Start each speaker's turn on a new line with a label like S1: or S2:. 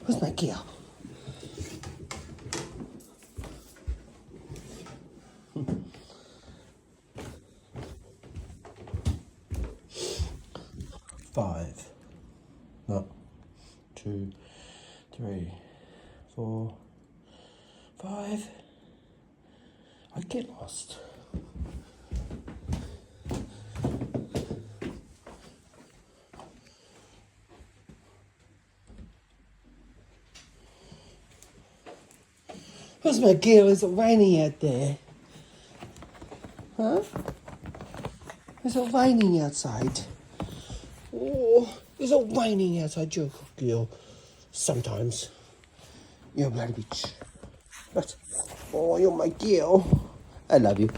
S1: Where's my girl? Five. No. 2, 3, 4, 5. I get lost. Where's my girl? Is it raining out there? Huh? Is it raining outside? Oh, is it raining outside, you girl? Sometimes. You're a bloody bitch. But, oh, you're my girl. I love you.